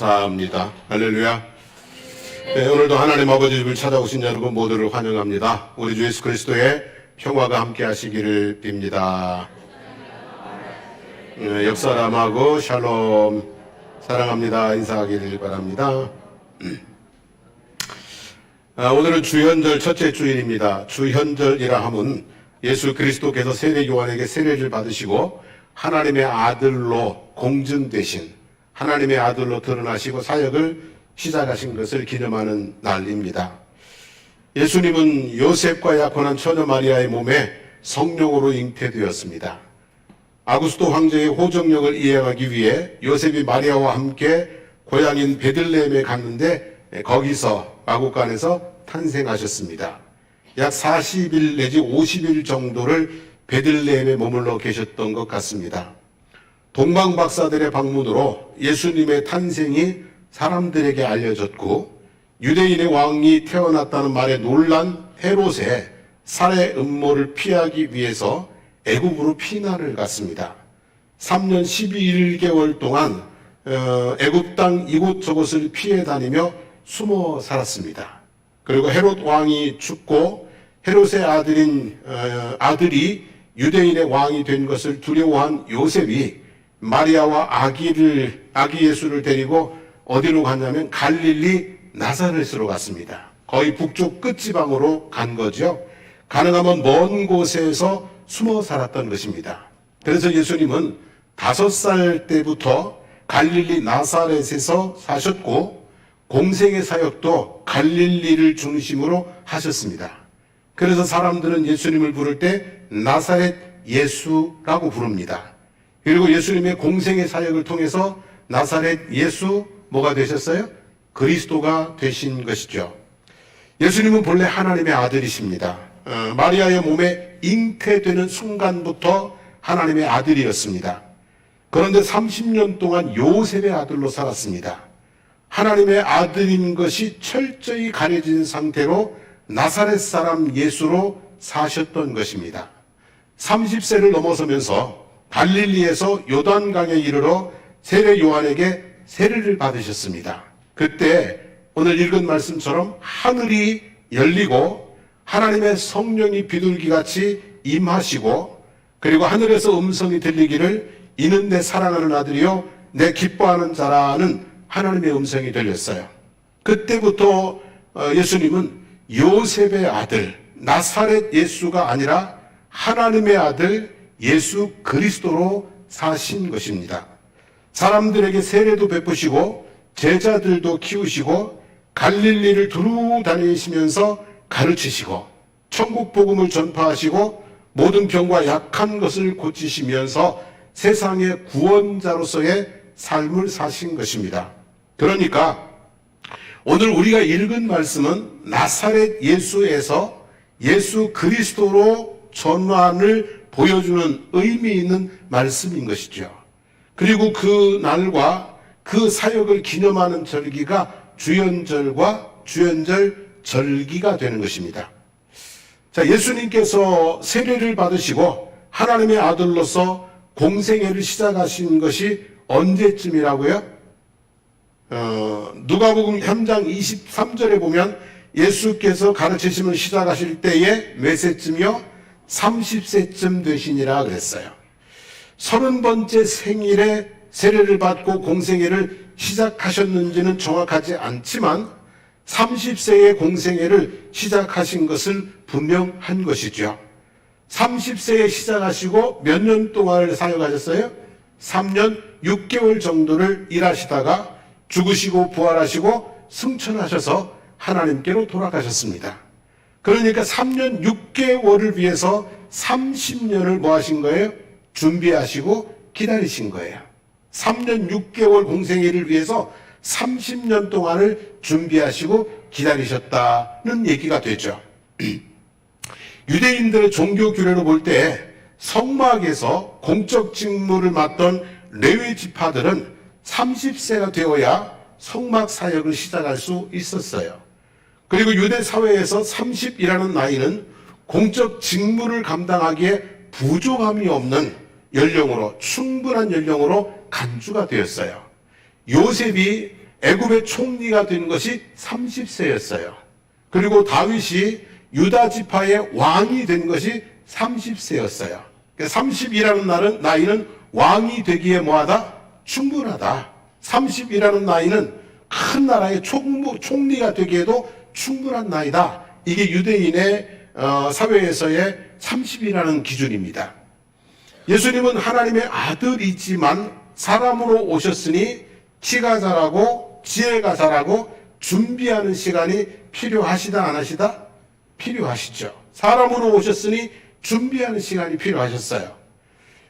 감사합니다. 할렐루야. 네, 오늘도 하나님 아버지 집을 찾아오신 여러분 모두를 환영합니다. 우리 주 예수 그리스도의 평화가 함께 하시기를 빕니다. 역사람하고 샬롬 사랑합니다. 인사하기를 바랍니다. 오늘은 주현절 첫째 주일입니다. 주현절이라 함은 예수 그리스도께서 세례 요한에게 세례를 받으시고 하나님의 아들로 공증되신, 하나님의 아들로 드러나시고 사역을 시작하신 것을 기념하는 날입니다. 예수님은 요셉과 약혼한 처녀 마리아의 몸에 성령으로 잉태되었습니다. 아구스도 황제의 호정력을 이행하기 위해 요셉이 마리아와 함께 고향인 베들레헴에 갔는데 거기서 마구간에서 탄생하셨습니다. 약 40일 내지 50일 정도를 베들레헴에 머물러 계셨던 것 같습니다. 동방박사들의 방문으로 예수님의 탄생이 사람들에게 알려졌고 유대인의 왕이 태어났다는 말에 놀란 헤롯의 살해 음모를 피하기 위해서 애굽으로 피난을 갔습니다. 3년 12개월 동안 애굽 땅 이곳저곳을 피해 다니며 숨어 살았습니다. 그리고 헤롯 왕이 죽고 헤롯의 아들이 유대인의 왕이 된 것을 두려워한 요셉이 마리아와 아기 예수를 데리고 어디로 갔냐면 갈릴리 나사렛으로 갔습니다. 거의 북쪽 끝지방으로 간 거죠. 가능하면 먼 곳에서 숨어 살았던 것입니다. 그래서 예수님은 5살 때부터 갈릴리 나사렛에서 사셨고 공생의 사역도 갈릴리를 중심으로 하셨습니다. 그래서 사람들은 예수님을 부를 때 나사렛 예수라고 부릅니다. 그리고 예수님의 공생의 사역을 통해서 나사렛 예수 뭐가 되셨어요? 그리스도가 되신 것이죠. 예수님은 본래 하나님의 아들이십니다. 마리아의 몸에 잉태되는 순간부터 하나님의 아들이었습니다. 그런데 30년 동안 요셉의 아들로 살았습니다. 하나님의 아들인 것이 철저히 가려진 상태로 나사렛 사람 예수로 사셨던 것입니다. 30세를 넘어서면서 갈릴리에서 요단강에 이르러 세례 요한에게 세례를 받으셨습니다. 그때 오늘 읽은 말씀처럼 하늘이 열리고 하나님의 성령이 비둘기같이 임하시고 그리고 하늘에서 음성이 들리기를 이는 내 사랑하는 아들이요 내 기뻐하는 자라는 하나님의 음성이 들렸어요. 그때부터 예수님은 요셉의 아들 나사렛 예수가 아니라 하나님의 아들 예수 그리스도로 사신 것입니다. 사람들에게 세례도 베푸시고 제자들도 키우시고 갈릴리를 두루 다니시면서 가르치시고 천국 복음을 전파하시고 모든 병과 약한 것을 고치시면서 세상의 구원자로서의 삶을 사신 것입니다. 그러니까 오늘 우리가 읽은 말씀은 나사렛 예수에서 예수 그리스도로 전환을 보여주는 의미 있는 말씀인 것이죠. 그리고 그 날과 그 사역을 기념하는 절기가 주현절과 주현절 절기가 되는 것입니다. 자, 예수님께서 세례를 받으시고 하나님의 아들로서 공생애를 시작하신 것이 언제쯤이라고요? 누가복음 3장 23절에 보면 예수께서 가르치심을 시작하실 때에 몇 세쯤이요? 30세쯤 되시니라 그랬어요. 30번째 생일에 세례를 받고 공생애를 시작하셨는지는 정확하지 않지만 30세의 공생애를 시작하신 것은 분명한 것이죠. 30세에 시작하시고 몇 년 동안을 사역하셨어요? 3년 6개월 정도를 일하시다가 죽으시고 부활하시고 승천하셔서 하나님께로 돌아가셨습니다. 그러니까 3년 6개월을 위해서 30년을 뭐 하신 거예요? 준비하시고 기다리신 거예요. 3년 6개월 공생애를 위해서 30년 동안을 준비하시고 기다리셨다는 얘기가 되죠. 유대인들의 종교 규례로 볼 때 성막에서 공적 직무를 맡던 레위 지파들은 30세가 되어야 성막 사역을 시작할 수 있었어요. 그리고 유대 사회에서 30이라는 나이는 공적 직무를 감당하기에 부족함이 없는 연령으로, 충분한 연령으로 간주가 되었어요. 요셉이 애굽의 총리가 된 것이 30세였어요. 그리고 다윗이 유다 지파의 왕이 된 것이 30세였어요. 30이라는 나이는 왕이 되기에 뭐하다? 충분하다. 30이라는 나이는 큰 나라의 총리가 되기에도 충분한 나이다. 이게 유대인의 사회에서의 30이라는 기준입니다. 예수님은 하나님의 아들이지만 사람으로 오셨으니 키가 자라고 지혜가 자라고 준비하는 시간이 필요하시다 안 하시다? 필요하시죠. 사람으로 오셨으니 준비하는 시간이 필요하셨어요.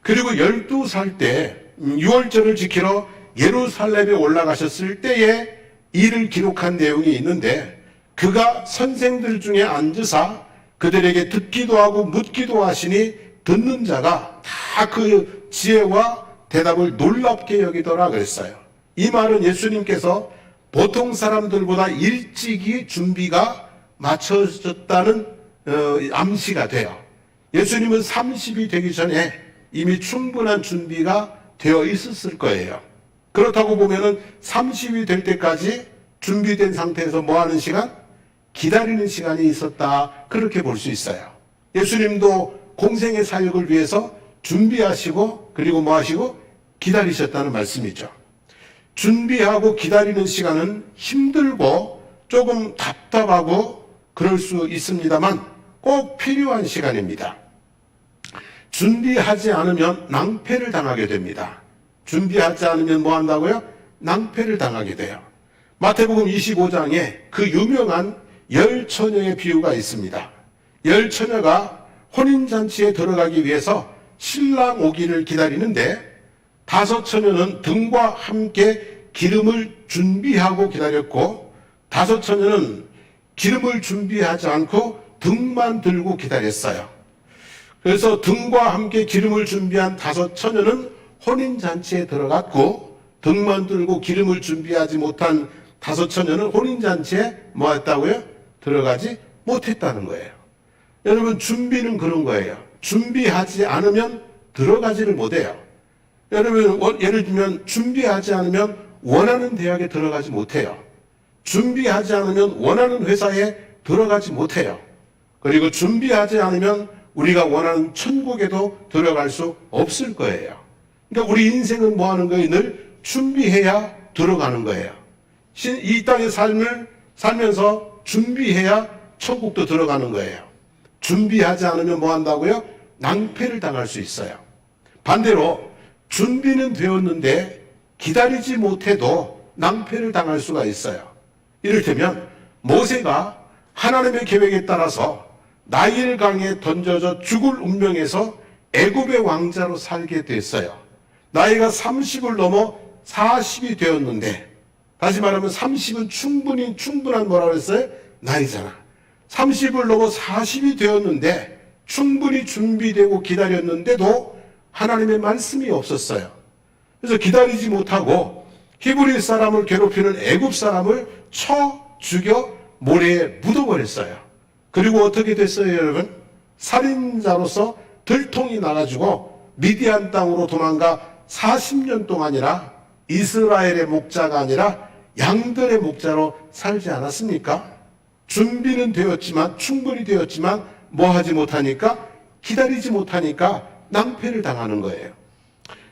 그리고 12살 때 유월절을 지키러 예루살렘에 올라가셨을 때에 이를 기록한 내용이 있는데, 그가 선생들 중에 앉으사 그들에게 듣기도 하고 묻기도 하시니 듣는 자가 다 그 지혜와 대답을 놀랍게 여기더라 그랬어요. 이 말은 예수님께서 보통 사람들보다 일찍이 준비가 맞춰졌다는 암시가 돼요. 예수님은 30이 되기 전에 이미 충분한 준비가 되어 있었을 거예요. 그렇다고 보면은 30이 될 때까지 준비된 상태에서 뭐 하는 시간? 기다리는 시간이 있었다. 그렇게 볼 수 있어요. 예수님도 공생의 사역을 위해서 준비하시고 그리고 뭐 하시고 기다리셨다는 말씀이죠. 준비하고 기다리는 시간은 힘들고 조금 답답하고 그럴 수 있습니다만 꼭 필요한 시간입니다. 준비하지 않으면 낭패를 당하게 됩니다. 준비하지 않으면 뭐 한다고요? 낭패를 당하게 돼요. 마태복음 25장에 그 유명한 10처녀의 비유가 있습니다. 10처녀가 혼인잔치에 들어가기 위해서 신랑 오기를 기다리는데 5처녀는 등과 함께 기름을 준비하고 기다렸고 5처녀는 기름을 준비하지 않고 등만 들고 기다렸어요. 그래서 등과 함께 기름을 준비한 5처녀는 혼인잔치에 들어갔고 등만 들고 기름을 준비하지 못한 5처녀는 혼인잔치에 뭐 했다고요? 들어가지 못했다는 거예요. 여러분, 준비는 그런 거예요. 준비하지 않으면 들어가지를 못해요. 여러분, 예를 들면 준비하지 않으면 원하는 대학에 들어가지 못해요. 준비하지 않으면 원하는 회사에 들어가지 못해요. 그리고 준비하지 않으면 우리가 원하는 천국에도 들어갈 수 없을 거예요. 그러니까 우리 인생은 뭐 하는 거예요? 늘 준비해야 들어가는 거예요. 이 땅의 삶을 살면서 준비해야 천국도 들어가는 거예요. 준비하지 않으면 뭐 한다고요? 낭패를 당할 수 있어요. 반대로 준비는 되었는데 기다리지 못해도 낭패를 당할 수가 있어요. 이를테면 모세가 하나님의 계획에 따라서 나일 강에 던져져 죽을 운명에서 애굽의 왕자로 살게 됐어요. 나이가 30을 넘어 40이 되었는데, 다시 말하면 30은 충분한 뭐라고 했어요? 나이잖아. 30을 넘어 40이 되었는데 충분히 준비되고 기다렸는데도 하나님의 말씀이 없었어요. 그래서 기다리지 못하고 히브리 사람을 괴롭히는 애굽 사람을 쳐 죽여 모래에 묻어버렸어요. 그리고 어떻게 됐어요, 여러분? 살인자로서 들통이 나가지고 미디안 땅으로 도망가 40년 동안이나 이스라엘의 목자가 아니라 양들의 목자로 살지 않았습니까? 준비는 되었지만, 충분히 되었지만 뭐 하지 못하니까, 기다리지 못하니까 낭패를 당하는 거예요.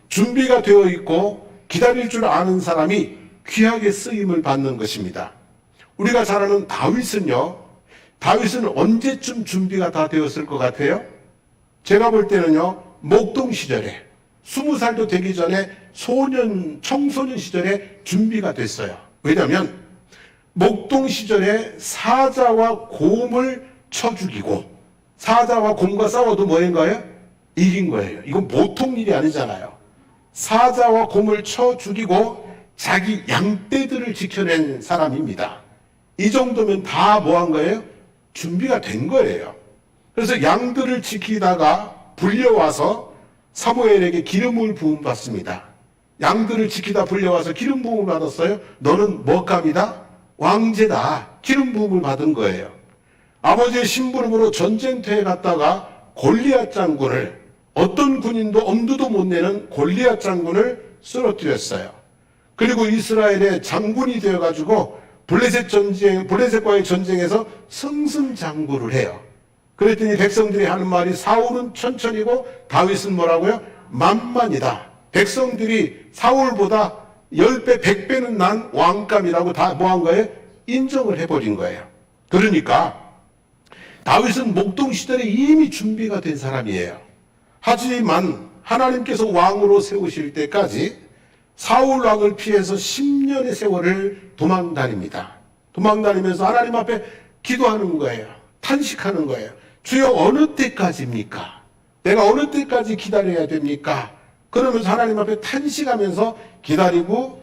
준비가 되어 있고 기다릴 줄 아는 사람이 귀하게 쓰임을 받는 것입니다. 우리가 잘 아는 다윗은 언제쯤 준비가 다 되었을 것 같아요? 제가 볼 때는요, 목동 시절에 20살도 되기 전에 청소년 시절에 준비가 됐어요. 왜냐하면 목동 시절에 사자와 곰을 쳐 죽이고, 사자와 곰과 싸워도 뭐인 거예요? 이긴 거예요. 이건 보통 일이 아니잖아요. 사자와 곰을 쳐 죽이고 자기 양떼들을 지켜낸 사람입니다. 이 정도면 다 뭐 한 거예요? 준비가 된 거예요. 그래서 양들을 지키다가 불려와서 사무엘에게 기름을 부음 받습니다. 양들을 지키다 불려와서 기름 부음을 받았어요. 너는 먹감이다? 왕제다. 기름 부음을 받은 거예요. 아버지의 심부름으로 전쟁터에 갔다가 골리앗 장군을, 어떤 군인도 엄두도 못 내는 골리앗 장군을 쓰러뜨렸어요. 그리고 이스라엘의 장군이 되어가지고 블레셋과의 전쟁에서 승승장구를 해요. 그랬더니 백성들이 하는 말이 사울은 천천히고 다윗은 뭐라고요? 만만이다. 백성들이 사울보다 10배, 100배는 난 왕감이라고 다 뭐 한 거예요? 인정을 해버린 거예요. 그러니까 다윗은 목동 시절에 이미 준비가 된 사람이에요. 하지만 하나님께서 왕으로 세우실 때까지 사울 왕을 피해서 10년의 세월을 도망다닙니다. 도망다니면서 하나님 앞에 기도하는 거예요. 탄식하는 거예요. 주여 어느 때까지입니까? 내가 어느 때까지 기다려야 됩니까? 그러면서 하나님 앞에 탄식하면서 기다리고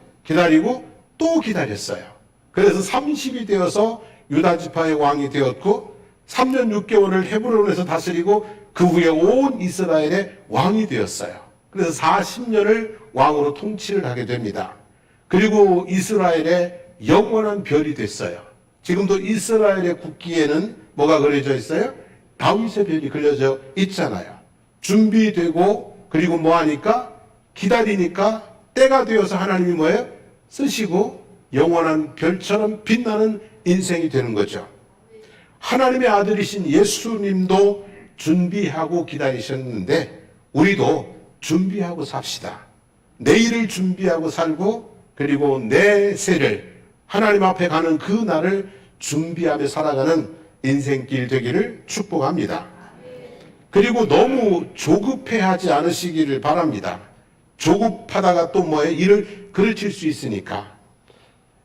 또 기다렸어요. 그래서 30이 되어서 유다 지파의 왕이 되었고 3년 6개월을 헤브론에서 다스리고 그 후에 온 이스라엘의 왕이 되었어요. 그래서 40년을 왕으로 통치를 하게 됩니다. 그리고 이스라엘의 영원한 별이 됐어요. 지금도 이스라엘의 국기에는 뭐가 그려져 있어요? 다윗의 별이 그려져 있잖아요. 준비되고 그리고 뭐 하니까 기다리니까 때가 되어서 하나님이 뭐예요? 쓰시고 영원한 별처럼 빛나는 인생이 되는 거죠. 하나님의 아들이신 예수님도 준비하고 기다리셨는데 우리도 준비하고 삽시다. 내일을 준비하고 살고 그리고 내 새를 하나님 앞에 가는 그 날을 준비하며 살아가는 인생길 되기를 축복합니다. 그리고 너무 조급해하지 않으시기를 바랍니다. 조급하다가 또 뭐예요? 일을 그르칠 수 있으니까.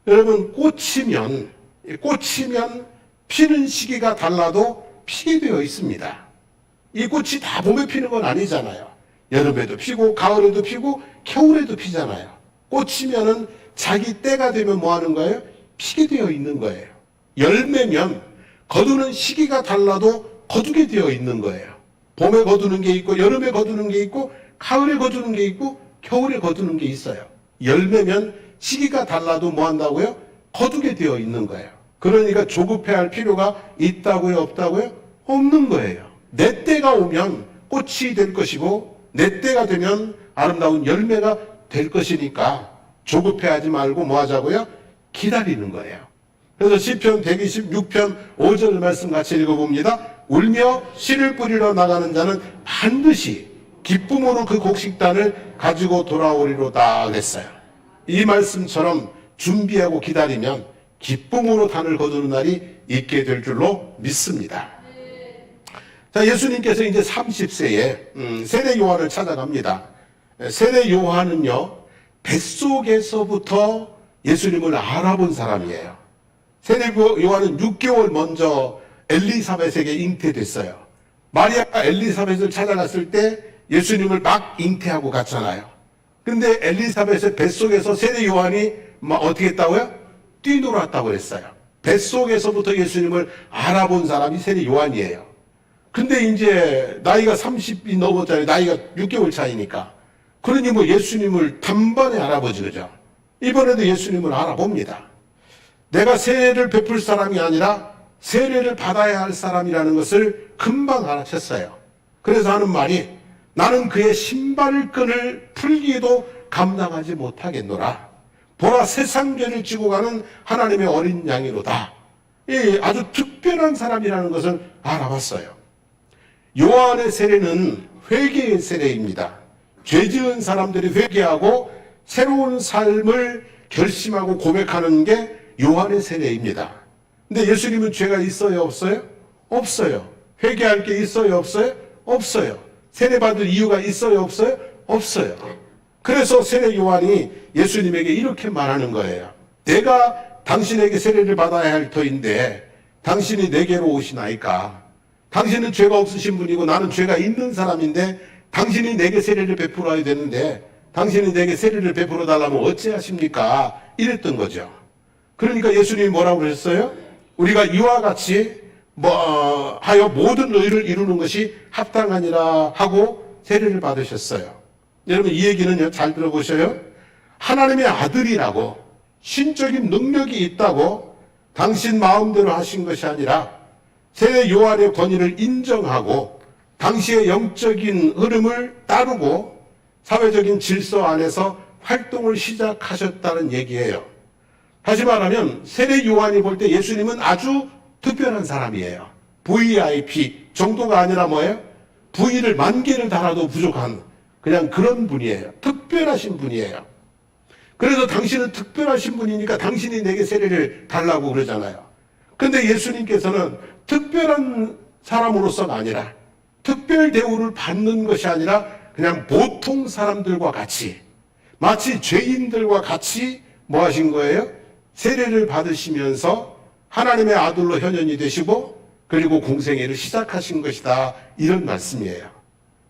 여러분 꽂히면 피는 시기가 달라도 피게 되어 있습니다. 이 꽃이 다 봄에 피는 건 아니잖아요. 여름에도 피고 가을에도 피고 겨울에도 피잖아요. 꽂히면은 자기 때가 되면 뭐 하는 거예요? 피게 되어 있는 거예요. 열매면 거두는 시기가 달라도 거두게 되어 있는 거예요. 봄에 거두는 게 있고 여름에 거두는 게 있고 가을에 거두는 게 있고 겨울에 거두는 게 있어요. 열매면 시기가 달라도 뭐 한다고요? 거두게 되어 있는 거예요. 그러니까 조급해할 필요가 있다고요? 없다고요? 없는 거예요. 내 때가 오면 꽃이 될 것이고 내 때가 되면 아름다운 열매가 될 것이니까 조급해하지 말고 뭐 하자고요? 기다리는 거예요. 그래서 시편 126편 5절 말씀 같이 읽어봅니다. 울며 씨를 뿌리러 나가는 자는 반드시 기쁨으로 그 곡식단을 가지고 돌아오리로다 그랬어요. 이 말씀처럼 준비하고 기다리면 기쁨으로 단을 거두는 날이 있게 될 줄로 믿습니다. 자, 예수님께서 이제 30세에 세례 요한을 찾아갑니다. 세례 요한은요, 뱃속에서부터 예수님을 알아본 사람이에요. 세례 요한은 6개월 먼저 엘리사벳에게 잉태됐어요. 마리아가 엘리사벳을 찾아갔을 때 예수님을 막 잉태하고 갔잖아요. 근데 엘리사벳의 뱃속에서 세례 요한이 어떻게 했다고요? 뛰놀았다고 했어요. 뱃속에서부터 예수님을 알아본 사람이 세례 요한이에요. 근데 이제 나이가 30이 넘었잖아요. 나이가 6개월 차이니까. 그러니 뭐 예수님을 단번에 알아보지, 그죠? 이번에도 예수님을 알아봅니다. 내가 세례를 베풀 사람이 아니라 세례를 받아야 할 사람이라는 것을 금방 알아챘어요. 그래서 하는 말이 나는 그의 신발끈을 풀기도 감당하지 못하겠노라. 보라 세상 죄를 지고 가는 하나님의 어린 양이로다. 이 아주 특별한 사람이라는 것을 알아봤어요. 요한의 세례는 회개의 세례입니다. 죄 지은 사람들이 회개하고 새로운 삶을 결심하고 고백하는 게 요한의 세례입니다. 근데 예수님은 죄가 있어요, 없어요? 없어요. 회개할 게 있어요, 없어요? 없어요. 세례받을 이유가 있어요, 없어요? 없어요. 그래서 세례 요한이 예수님에게 이렇게 말하는 거예요. 내가 당신에게 세례를 받아야 할 터인데 당신이 내게로 오시나이까? 당신은 죄가 없으신 분이고 나는 죄가 있는 사람인데 당신이 내게 세례를 베풀어야 되는데 당신이 내게 세례를 베풀어 달라면 어찌하십니까? 이랬던 거죠. 그러니까 예수님이 뭐라고 그러셨어요? 우리가 이와 같이 하여 모든 의를 이루는 것이 합당하니라 하고 세례를 받으셨어요. 여러분 이 얘기는요, 잘 들어보셔요. 하나님의 아들이라고 신적인 능력이 있다고 당신 마음대로 하신 것이 아니라 세례 요한의 권위를 인정하고 당시의 영적인 흐름을 따르고 사회적인 질서 안에서 활동을 시작하셨다는 얘기예요. 다시 말하면 세례 요한이 볼 때 예수님은 아주 특별한 사람이에요. VIP 정도가 아니라 뭐예요? V를 10,000개를 달아도 부족한 그냥 그런 분이에요. 특별하신 분이에요. 그래서 당신은 특별하신 분이니까 당신이 내게 세례를 달라고 그러잖아요. 근데 예수님께서는 특별한 사람으로서가 아니라 특별 대우를 받는 것이 아니라 그냥 보통 사람들과 같이 마치 죄인들과 같이 뭐 하신 거예요? 세례를 받으시면서 하나님의 아들로 현현이 되시고 그리고 공생애를 시작하신 것이다. 이런 말씀이에요.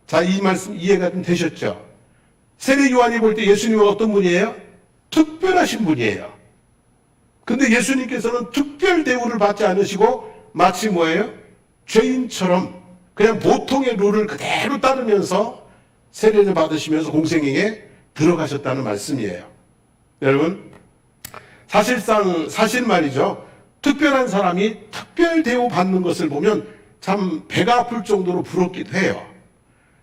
자, 이 말씀 이해가 좀 되셨죠? 세례 요한이 볼 때 예수님은 어떤 분이에요? 특별하신 분이에요. 근데 예수님께서는 특별 대우를 받지 않으시고 마치 뭐예요? 죄인처럼 그냥 보통의 룰을 그대로 따르면서 세례를 받으시면서 공생애에 들어가셨다는 말씀이에요. 여러분, 사실 말이죠. 특별한 사람이 특별 대우 받는 것을 보면 참 배가 아플 정도로 부럽기도 해요.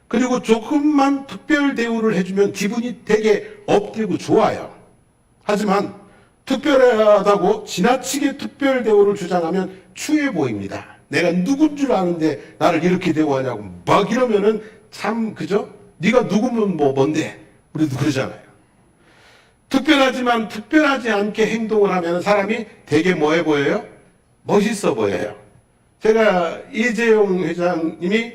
그리고 조금만 특별 대우를 해주면 기분이 되게 업되고 좋아요. 하지만 특별하다고 지나치게 특별 대우를 주장하면 추해 보입니다. 내가 누군 줄 아는데 나를 이렇게 대우하냐고 막 이러면은 참 그죠? 네가 누구면 뭐 뭔데? 우리도 그러잖아요. 특별하지만 특별하지 않게 행동을 하면 사람이 되게 뭐해 보여요? 멋있어 보여요. 제가 이재용 회장님이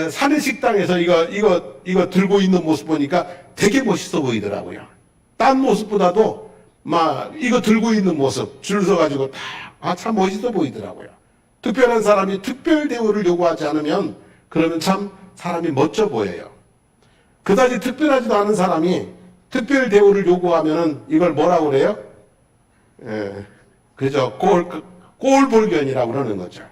사내식당에서 이거 들고 있는 모습 보니까 되게 멋있어 보이더라고요. 딴 모습보다도 막 이거 들고 있는 모습 줄 서가지고 참 멋있어 보이더라고요. 특별한 사람이 특별 대우를 요구하지 않으면 그러면 참 사람이 멋져 보여요. 그다지 특별하지도 않은 사람이 특별 대우를 요구하면은 이걸 뭐라고 그래요? 그죠? 꼴불견이라고 그러는 거죠.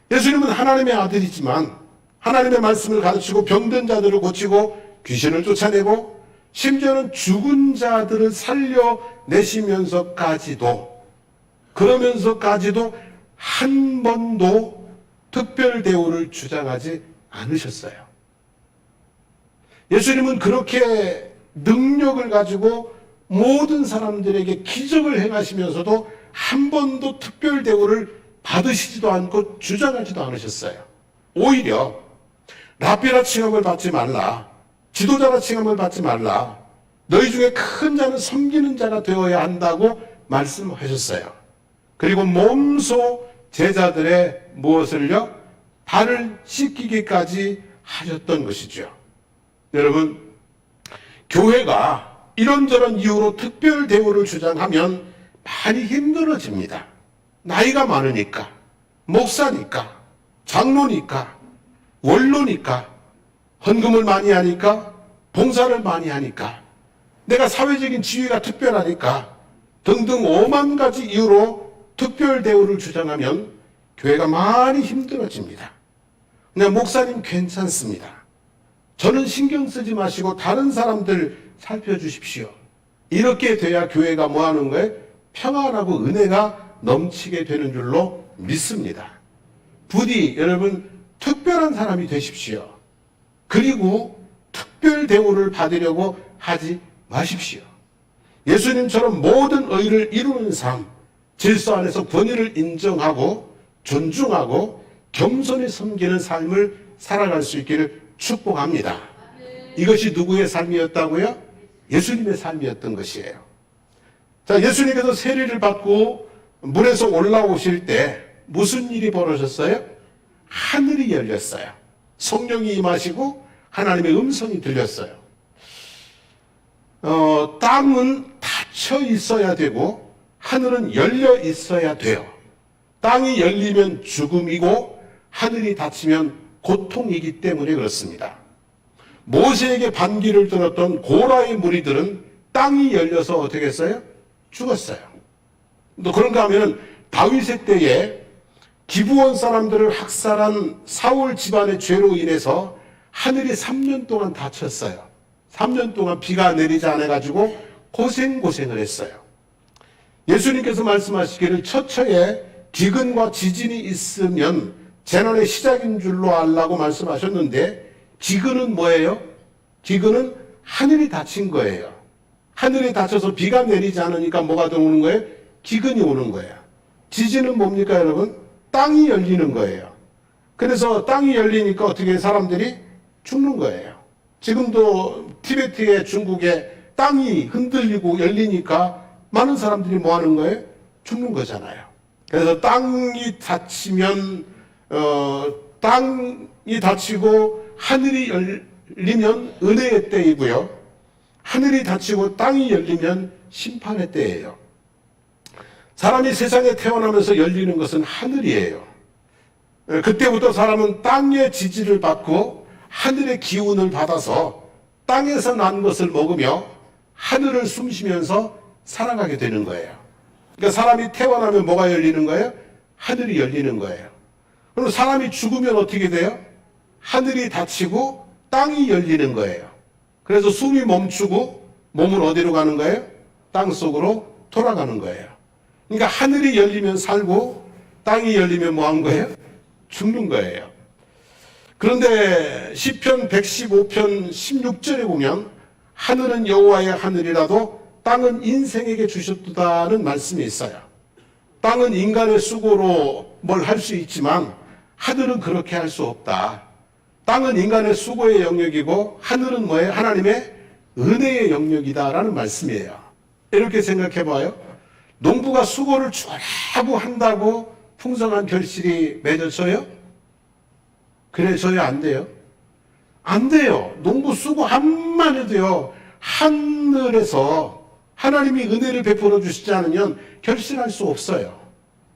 예수님은 하나님의 아들이지만 하나님의 말씀을 가르치고 병든 자들을 고치고 귀신을 쫓아내고 심지어는 죽은 자들을 살려내시면서까지도 그러면서까지도 한 번도 특별 대우를 주장하지 않으셨어요. 예수님은 그렇게 능력을 가지고 모든 사람들에게 기적을 행하시면서도 한 번도 특별 대우를 받으시지도 않고 주장하지도 않으셨어요. 오히려 랍비라 칭함을 받지 말라. 지도자라 칭함을 받지 말라. 너희 중에 큰 자는 섬기는 자가 되어야 한다고 말씀하셨어요. 그리고 몸소 제자들의 무엇을요? 발을 씻기기까지 하셨던 것이죠. 여러분, 교회가 이런저런 이유로 특별 대우를 주장하면 많이 힘들어집니다. 나이가 많으니까, 목사니까, 장로니까, 원로니까, 헌금을 많이 하니까, 봉사를 많이 하니까, 내가 사회적인 지위가 특별하니까 등등 5만 가지 이유로 특별 대우를 주장하면 교회가 많이 힘들어집니다. 그냥 목사님 괜찮습니다. 저는 신경 쓰지 마시고 다른 사람들 살펴주십시오. 이렇게 돼야 교회가 뭐 하는 거예요? 평안하고 은혜가 넘치게 되는 줄로 믿습니다. 부디 여러분 특별한 사람이 되십시오. 그리고 특별 대우를 받으려고 하지 마십시오. 예수님처럼 모든 의를 이루는 삶, 질서 안에서 권위를 인정하고 존중하고 겸손히 섬기는 삶을 살아갈 수 있기를 축복합니다. 이것이 누구의 삶이었다고요? 예수님의 삶이었던 것이에요. 자, 예수님께서 세례를 받고 물에서 올라오실 때 무슨 일이 벌어졌어요? 하늘이 열렸어요. 성령이 임하시고 하나님의 음성이 들렸어요. 땅은 닫혀 있어야 되고 하늘은 열려 있어야 돼요. 땅이 열리면 죽음이고 하늘이 닫히면 고통이기 때문에 그렇습니다. 모세에게 반기를 들었던 고라의 무리들은 땅이 열려서 어떻게 했어요? 죽었어요. 또 그런가 하면 다윗의 때에 기브온 사람들을 학살한 사울 집안의 죄로 인해서 하늘이 3년 동안 닫혔어요. 3년 동안 비가 내리지 않아가지고 고생을 했어요. 예수님께서 말씀하시기를 처처에 기근과 지진이 있으면 재난의 시작인 줄로 알라고 말씀하셨는데 기근은 뭐예요? 기근은 하늘이 닫힌 거예요. 하늘이 닫혀서 비가 내리지 않으니까 뭐가 오는 거예요? 기근이 오는 거예요. 지진은 뭡니까 여러분? 땅이 열리는 거예요. 그래서 땅이 열리니까 어떻게 사람들이 죽는 거예요. 지금도 티베트에 중국에 땅이 흔들리고 열리니까 많은 사람들이 뭐 하는 거예요? 죽는 거잖아요. 그래서 땅이 닫히면 땅이 닫히고 하늘이 열리면 은혜의 때이고요. 하늘이 닫히고 땅이 열리면 심판의 때예요. 사람이 세상에 태어나면서 열리는 것은 하늘이에요. 그때부터 사람은 땅의 지지를 받고 하늘의 기운을 받아서 땅에서 난 것을 먹으며 하늘을 숨쉬면서 살아가게 되는 거예요. 그러니까 사람이 태어나면 뭐가 열리는 거예요? 하늘이 열리는 거예요. 그럼 사람이 죽으면 어떻게 돼요? 하늘이 닫히고 땅이 열리는 거예요. 그래서 숨이 멈추고 몸은 어디로 가는 거예요? 땅 속으로 돌아가는 거예요. 그러니까 하늘이 열리면 살고 땅이 열리면 뭐 한 거예요? 죽는 거예요. 그런데 시편 115편 16절에 보면 하늘은 여호와의 하늘이라도 땅은 인생에게 주셨다는 말씀이 있어요. 땅은 인간의 수고로 뭘 할 수 있지만 하늘은 그렇게 할 수 없다. 땅은 인간의 수고의 영역이고 하늘은 뭐예요? 하나님의 은혜의 영역이다라는 말씀이에요. 이렇게 생각해 봐요. 농부가 수고를 주라고 한다고 풍성한 결실이 맺어져요? 그래서요? 안 돼요? 안 돼요. 농부 수고 한만 해도요, 하늘에서 하나님이 은혜를 베풀어 주시지 않으면 결실할 수 없어요.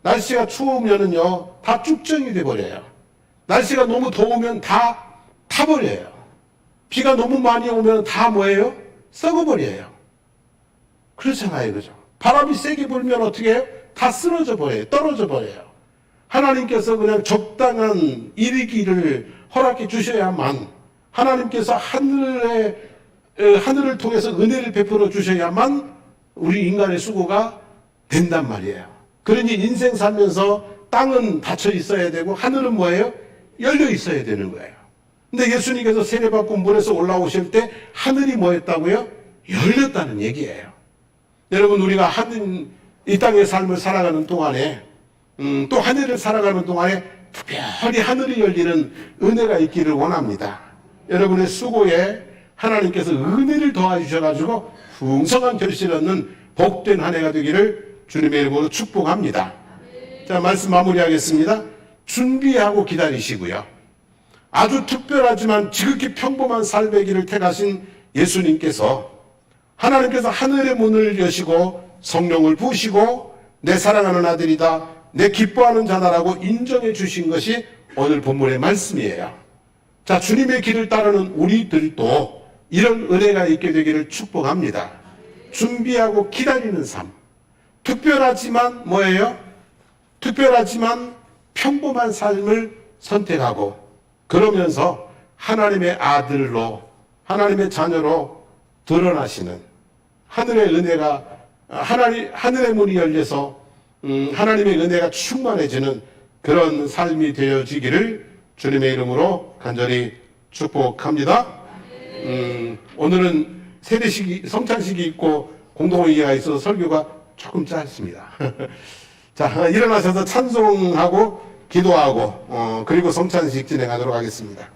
날씨가 추우면은요, 다 쭉정이 돼버려요. 날씨가 너무 더우면 다 타버려요. 비가 너무 많이 오면 다 뭐예요? 썩어버려요. 그렇잖아요. 그죠? 바람이 세게 불면 어떻게 해요? 다 쓰러져 버려요. 떨어져 버려요. 하나님께서 그냥 적당한 일기를 허락해 주셔야만, 하나님께서 하늘을 통해서 은혜를 베풀어 주셔야만 우리 인간의 수고가 된단 말이에요. 그러니 인생 살면서 땅은 닫혀 있어야 되고 하늘은 뭐예요? 열려 있어야 되는 거예요. 근데 예수님께서 세례받고 물에서 올라오실 때 하늘이 뭐 했다고요? 열렸다는 얘기예요. 여러분, 우리가 이 땅의 삶을 살아가는 동안에 또 하늘을 살아가는 동안에 특별히 하늘이 열리는 은혜가 있기를 원합니다. 여러분의 수고에 하나님께서 은혜를 더해주셔가지고 풍성한 결실 얻는 복된 한 해가 되기를 주님의 이름으로 축복합니다. 자, 말씀 마무리하겠습니다. 준비하고 기다리시고요. 아주 특별하지만 지극히 평범한 삶의 길을 택하신 예수님께서, 하나님께서 하늘의 문을 여시고 성령을 부으시고 내 사랑하는 아들이다, 내 기뻐하는 자다라고 인정해 주신 것이 오늘 본문의 말씀이에요. 자, 주님의 길을 따르는 우리들도 이런 은혜가 있게 되기를 축복합니다. 준비하고 기다리는 삶. 특별하지만 뭐예요? 특별하지만 평범한 삶을 선택하고, 그러면서 하나님의 아들로, 하나님의 자녀로 드러나시는 하늘의 은혜가, 하늘의 문이 열려서 하나님의 은혜가 충만해지는 그런 삶이 되어지기를 주님의 이름으로 간절히 축복합니다. 오늘은 세례식이, 성찬식이 있고 공동회의가 있어서 설교가 조금 짧습니다. 자, 일어나셔서 찬송하고 기도하고 그리고 성찬식 진행하도록 하겠습니다.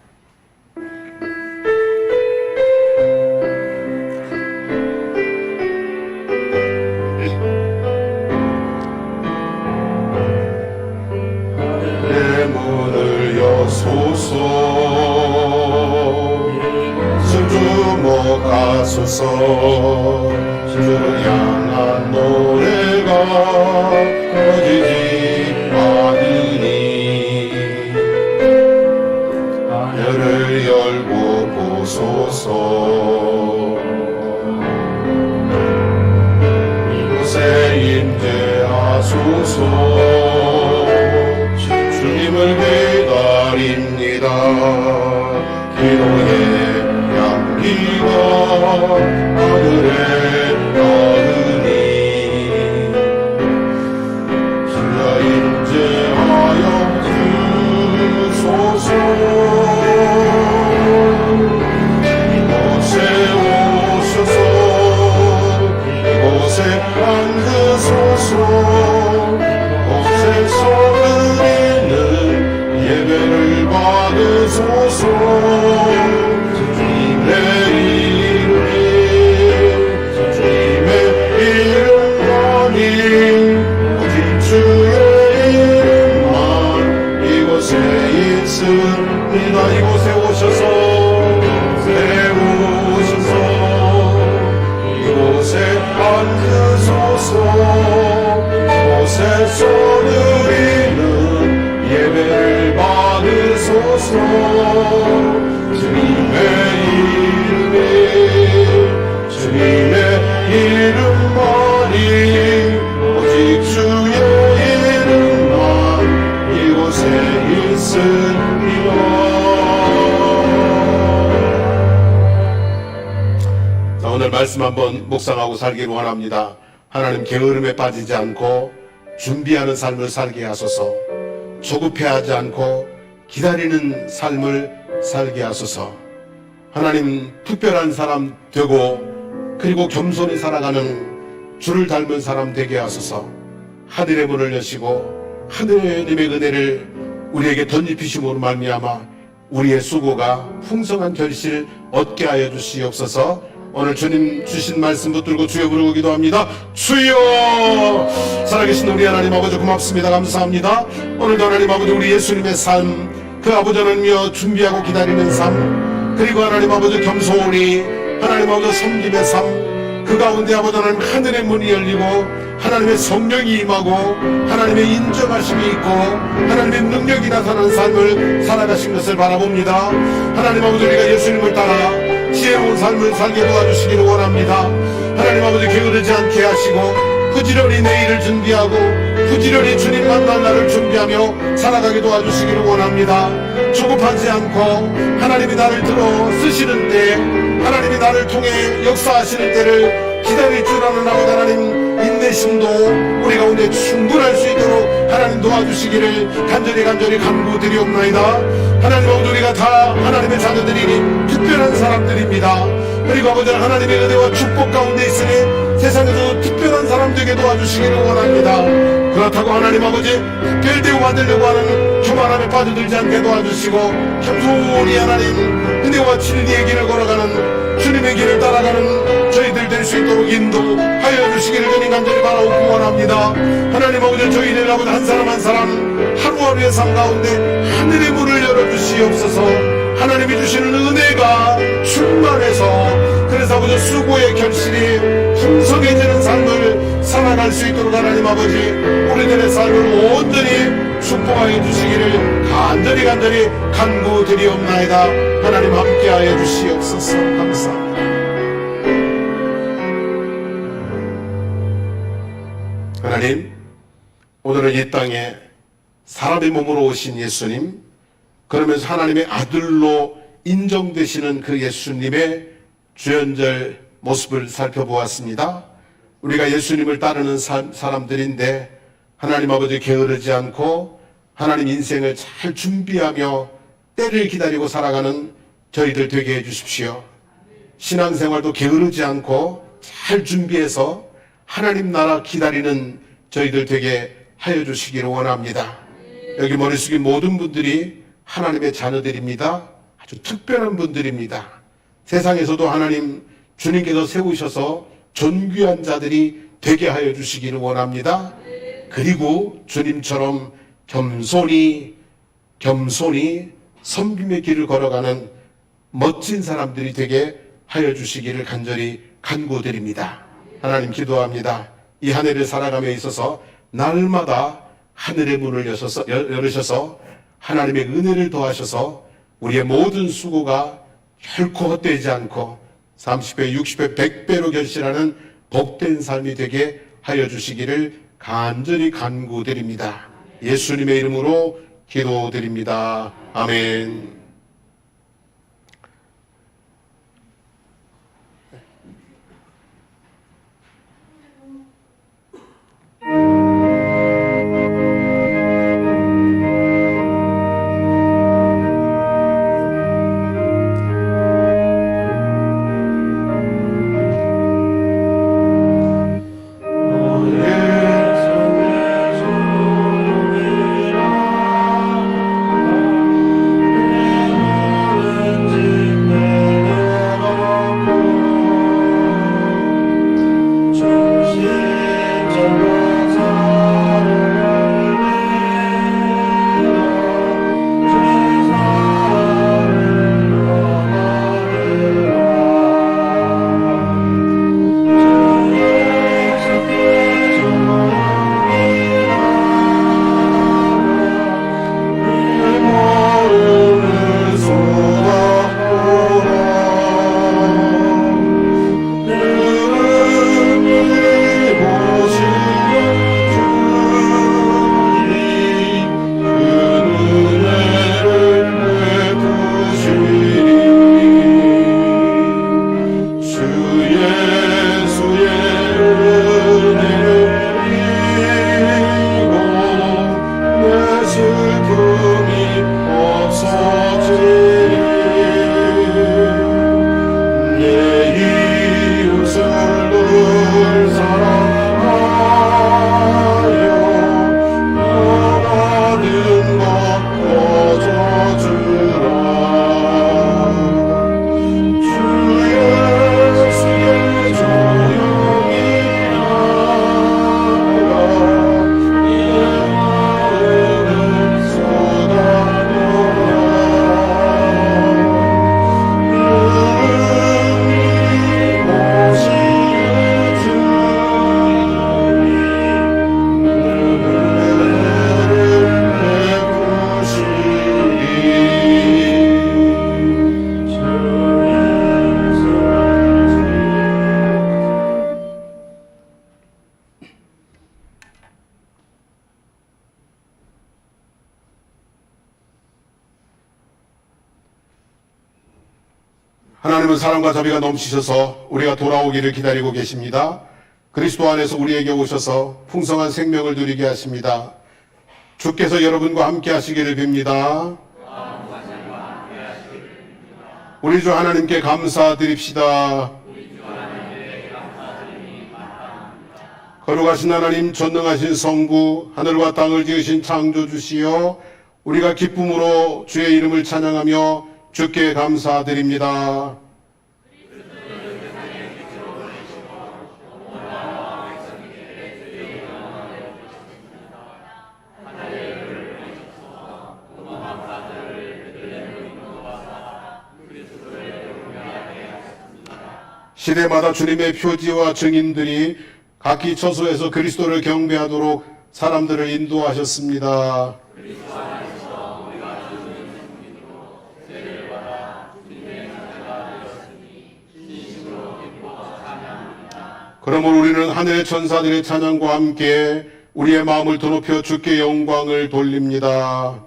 내 문을 여소서, 주목하소서. 주를 향한 노래가 꺼지지 않으니 하늘을 열고 보소서. 이곳에 임재하소서. 주님을 기다립니다. 기도의 향기가 하늘에 닿으니 주여 임재하여 주소서. 이곳에 받으소서. 주님의 이름이 주님의 이름만이 오직 주의 이름만 이곳에 있습니다. 이곳에 오셔서 이곳에 앉으소서. 이곳에서 누리는 예배를 받으소서. 주님의 이름만이 오직 주의 이름만 이곳에 있으리라. 자, 오늘 말씀 한번 묵상하고 살기를 원합니다. 하나님, 게으름에 빠지지 않고 준비하는 삶을 살게 하소서. 조급해하지 않고 기다리는 삶을 살게 하소서. 하나님, 특별한 사람 되고 그리고 겸손히 살아가는 주를 닮은 사람 되게 하소서. 하늘의 문을 여시고 하느님의 은혜를 우리에게 덧입히심으로 말미암아 우리의 수고가 풍성한 결실 얻게 하여 주시옵소서. 오늘 주님 주신 말씀 붙들고 주여 부르고 기도합니다. 주여! 살아계신 우리 하나님 아버지 고맙습니다. 감사합니다. 오늘도 하나님 아버지 우리 예수님의 삶, 그 아버지 하나님이여 준비하고 기다리는 삶, 그리고 하나님 아버지 겸손히 하나님 아버지 섬김의 삶, 그 가운데 아버지 하나님 하늘의 문이 열리고 하나님의 성령이 임하고 하나님의 인정하심이 있고 하나님의 능력이 나타나는 삶을 살아가신 것을 바라봅니다. 하나님 아버지 우리가 예수님을 따라 지혜로운 삶을 살게 도와주시기를 원합니다. 하나님 아버지 게으르지 않게 하시고 부지런히 내일을 준비하고 부지런히 주님 만날 날을 준비하며 살아가게 도와주시기를 원합니다. 조급하지 않고 하나님이 나를 들어 쓰시는 때, 하나님이 나를 통해 역사하시는 때를 기다릴 줄 아는 아버지 하나님 인내심도 우리 가운데 충분할 수 있도록 하나님 도와주시기를 간절히 간구드리옵나이다. 하나님 아버지 우리가 다 하나님의 자녀들이니 특별한 사람들입니다. 그리고 아버지 하나님의 은혜와 축복 가운데 있으니 세상에서 특별한 사람 되게 도와주시기를 원합니다. 그렇다고 하나님 아버지 특별대우 받으려고 하는 교만함에 빠져들지 않게 도와주시고 겸손히 하나님 은혜와 진리의 길을 걸어가는 주님의 길을 따라가는 저희들 될 수 있도록 인도하여 주시기를 주님 간절히 바라고 원합니다. 하나님 아버지 저희들 아버지 한 사람 한 사람 하루하루의 삶 가운데 하늘의 문을 열어주시옵소서. 하나님이 주시는 은혜가 충만해서 그래서 아버지 수고의 결실이 풍성해지는 삶을 살아갈 수 있도록 하나님 아버지 우리들의 삶을 온전히 축복하여 주시기를 간절히 간구드리옵나이다. 하나님 함께하여 주시옵소서. 감사합니다. 하나님, 오늘은 이 땅에 사람의 몸으로 오신 예수님, 그러면서 하나님의 아들로 인정되시는 그 예수님의 주연절 모습을 살펴보았습니다. 우리가 예수님을 따르는 사람들인데 하나님 아버지 게으르지 않고 하나님 인생을 잘 준비하며 때를 기다리고 살아가는 저희들 되게 해주십시오. 신앙생활도 게으르지 않고 잘 준비해서 하나님 나라 기다리는 저희들 되게 하여 주시기를 원합니다. 여기 머리 숙인 모든 분들이 하나님의 자녀들입니다. 아주 특별한 분들입니다. 세상에서도 하나님 주님께서 세우셔서 존귀한 자들이 되게 하여 주시기를 원합니다. 그리고 주님처럼 겸손히 섬김의 길을 걸어가는 멋진 사람들이 되게 하여 주시기를 간절히 간구드립니다. 하나님 기도합니다. 이 한 해를 살아감에 있어서 날마다 하늘의 문을 열으셔서 하나님의 은혜를 더하셔서 우리의 모든 수고가 결코 헛되지 않고 30배, 60배, 100배로 결실하는 복된 삶이 되게 하여 주시기를 간절히 간구드립니다. 예수님의 이름으로 기도드립니다. 아멘. 하나님은 사랑과 자비가 넘치셔서 우리가 돌아오기를 기다리고 계십니다. 그리스도 안에서 우리에게 오셔서 풍성한 생명을 누리게 하십니다. 주께서 여러분과 함께 하시기를 빕니다. 우리 주 하나님께 감사드립시다. 거룩하신 하나님, 전능하신 성부, 하늘과 땅을 지으신 창조주시여, 우리가 기쁨으로 주의 이름을 찬양하며 주께 감사드립니다. 시대마다 주님의 표지와 증인들이 각기 처소에서 그리스도를 경배하도록 사람들을 인도하셨습니다. 그러므로 우리는 하늘의 천사들의 찬양과 함께 우리의 마음을 드높여 주께 영광을 돌립니다.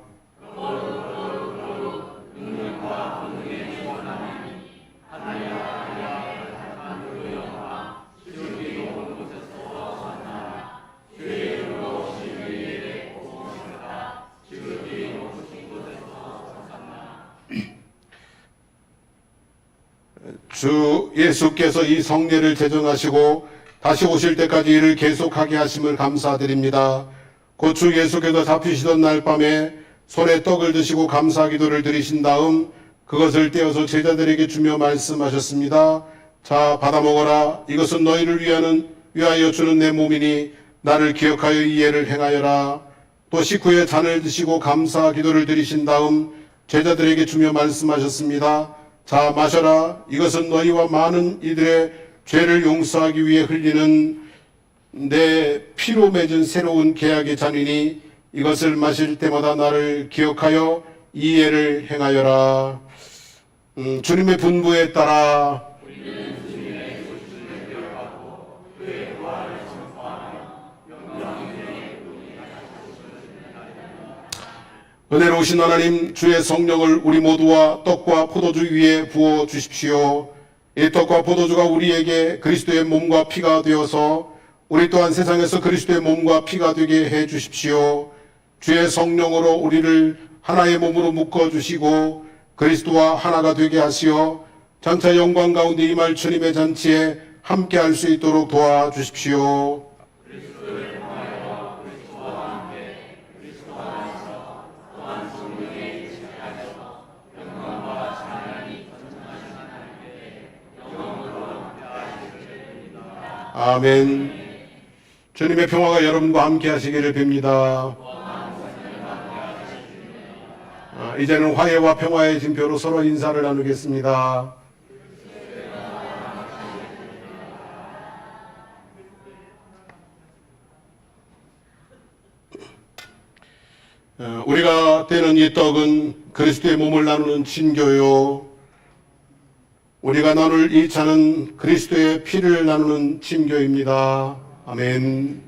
주 예수께서 이 성례를 제정하시고 다시 오실 때까지 이를 계속하게 하심을 감사드립니다. 곧 주 예수께서 잡히시던 날 밤에 손에 떡을 드시고 감사 기도를 드리신 다음 그것을 떼어서 제자들에게 주며 말씀하셨습니다. 자, 받아 먹어라. 이것은 너희를 위하여 주는 내 몸이니 나를 기억하여 이 예를 행하여라. 또 식후에 잔을 드시고 감사 기도를 드리신 다음 제자들에게 주며 말씀하셨습니다. 자, 마셔라. 이것은 너희와 많은 이들의 죄를 용서하기 위해 흘리는 내 피로 맺은 새로운 계약의 잔이니 이것을 마실 때마다 나를 기억하여 이 예를 행하여라. 주님의 분부에 따라 은혜로우신 하나님, 주의 성령을 우리 모두와 떡과 포도주 위에 부어 주십시오. 이 떡과 포도주가 우리에게 그리스도의 몸과 피가 되어서 우리 또한 세상에서 그리스도의 몸과 피가 되게 해 주십시오. 주의 성령으로 우리를 하나의 몸으로 묶어 주시고 그리스도와 하나가 되게 하시어 장차 영광 가운데 임할 주님의 잔치에 함께 할 수 있도록 도와 주십시오. 아멘. 주님의 평화가 여러분과 함께 하시기를 빕니다. 이제는 화해와 평화의 징표로 서로 인사를 나누겠습니다. 우리가 떼는 이 떡은 그리스도의 몸을 나누는 친교요, 우리가 나눌 이 잔은 그리스도의 피를 나누는 친교입니다. 아멘.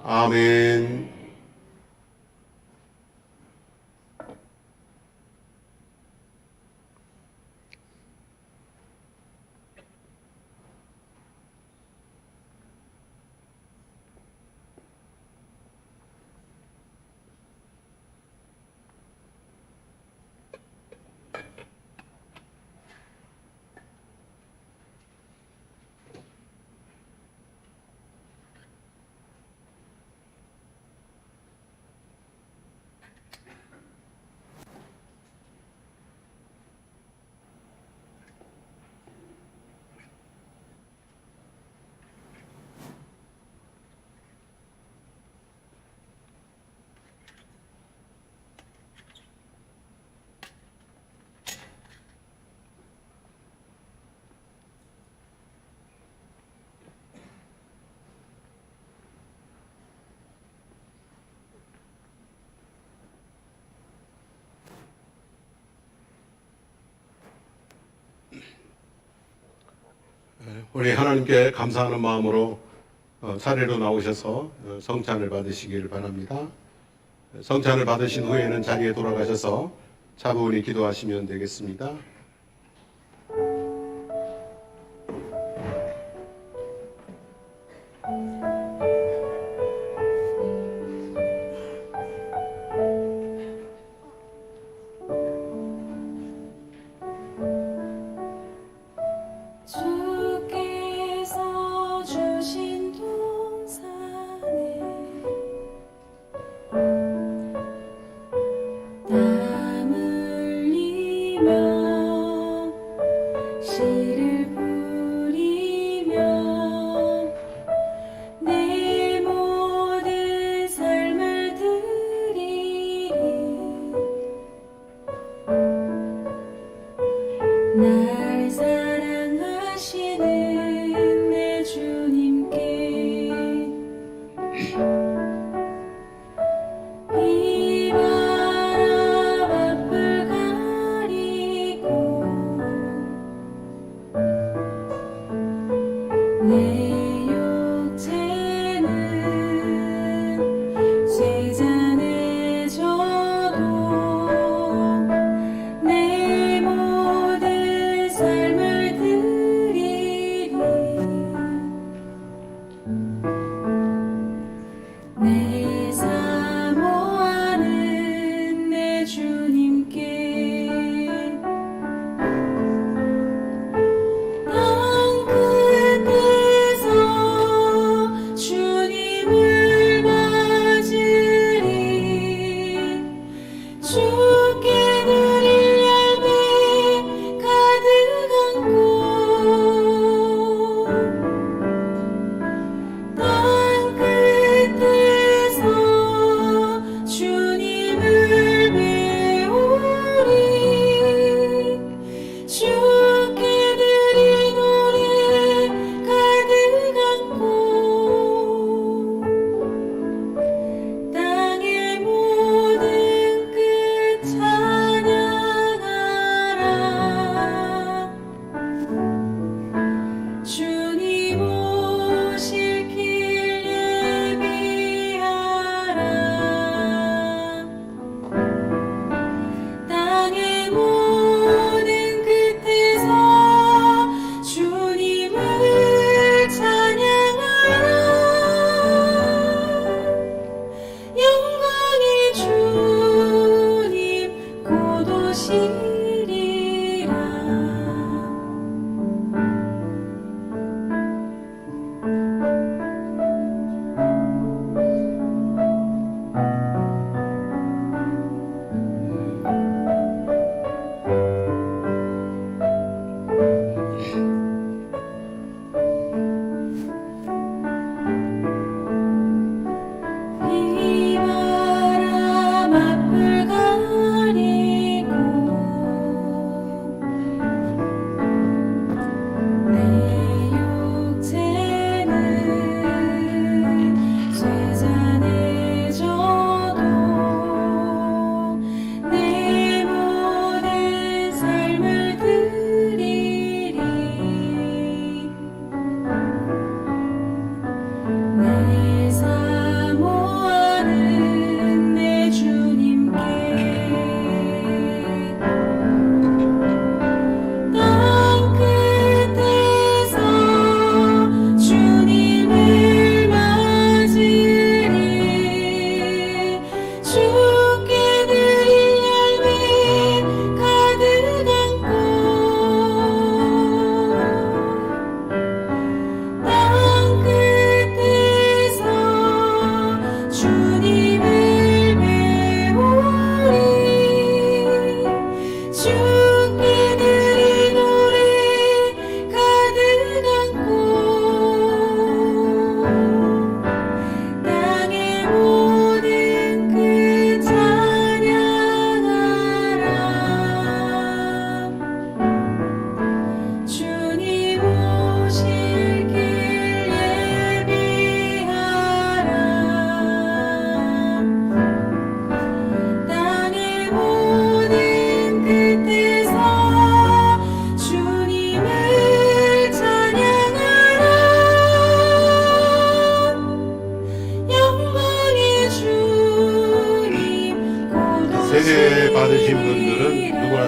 아멘. 우리 하나님께 감사하는 마음으로 차례로 나오셔서 성찬을 받으시기를 바랍니다. 성찬을 받으신 후에는 자리에 돌아가셔서 차분히 기도하시면 되겠습니다. 주께서 주신 동산에 땀 흘리며 씨를 뿌리며 내 모든 삶을 드리리 날 사랑하시는 내 주님께 이 바람 앞을 가리고 내 육체는 쇠잔에 져도 내 모든 삶을 드리리 내 사모하는 내 주님께 땅 끝에서 주님을 맞으리 주께 드릴 열매 가득 안고 땅 끝에서 주님을 배우리 주께 드릴 노래 가득 안고 땅의 모든 끝 찬양하라 주님 오실 길 예비하라 땅의 모든 끝에서 주님을 찬양하라 영광의 주님 곧 오시리라 이 바람 앞을 가리고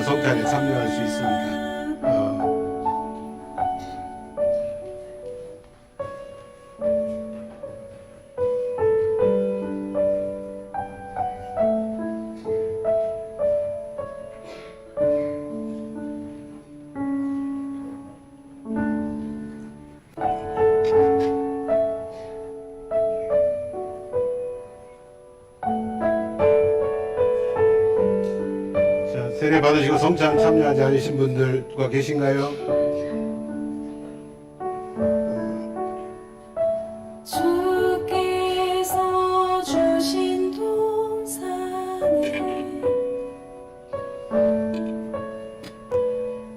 성찬에 참여할 수 있습니다. 자, 세례 받으시고 성찬 참여하지 않으신 분들 누가 계신가요? 주께서 주신 동산에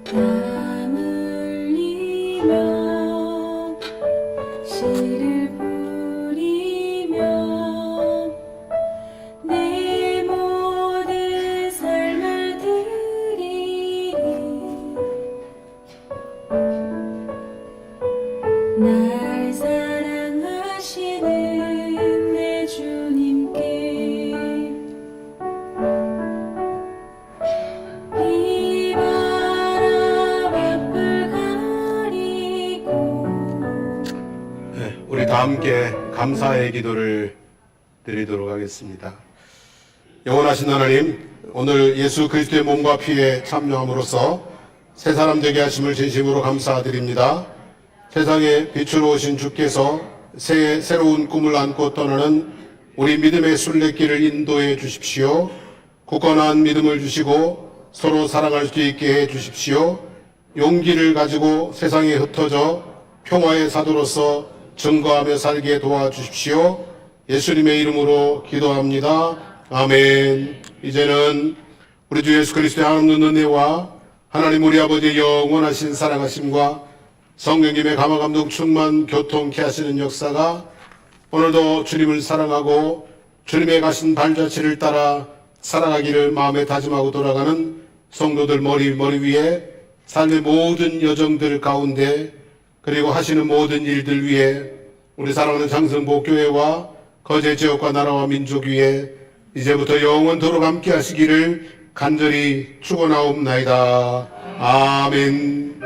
땀 흘리며 씨를 뿌리며 내 모든 삶을 드리리 날 사랑하시는 내 주님께 이 바람 앞을 가리고 네, 우리 다 함께 감사의 기도를 드리도록 하겠습니다. 영원하신 하나님, 오늘 예수 그리스도의 몸과 피에 참여함으로써 새 사람 되게 하심을 진심으로 감사드립니다. 세상에 빛으로 오신 주께서 새로운 꿈을 안고 떠나는 우리 믿음의 순례길을 인도해 주십시오. 굳건한 믿음을 주시고 서로 사랑할 수 있게 해 주십시오. 용기를 가지고 세상에 흩어져 평화의 사도로서 증거하며 살게 도와주십시오. 예수님의 이름으로 기도합니다. 아멘. 이제는 우리 주 예수 그리스도의 하나님 은혜와 하나님 우리 아버지의 영원하신 사랑하심과 성령님의 감화감동 충만 교통케 하시는 역사가 오늘도 주님을 사랑하고 주님의 가신 발자취를 따라 살아가기를 마음에 다짐하고 돌아가는 성도들 머리 위에 삶의 모든 여정들 가운데 그리고 하시는 모든 일들 위에 우리 사랑하는 장성복교회와 거제 지역과 나라와 민족 위에 이제부터 영원토록 함께 하시기를 간절히 축원하옵나이다. 아멘.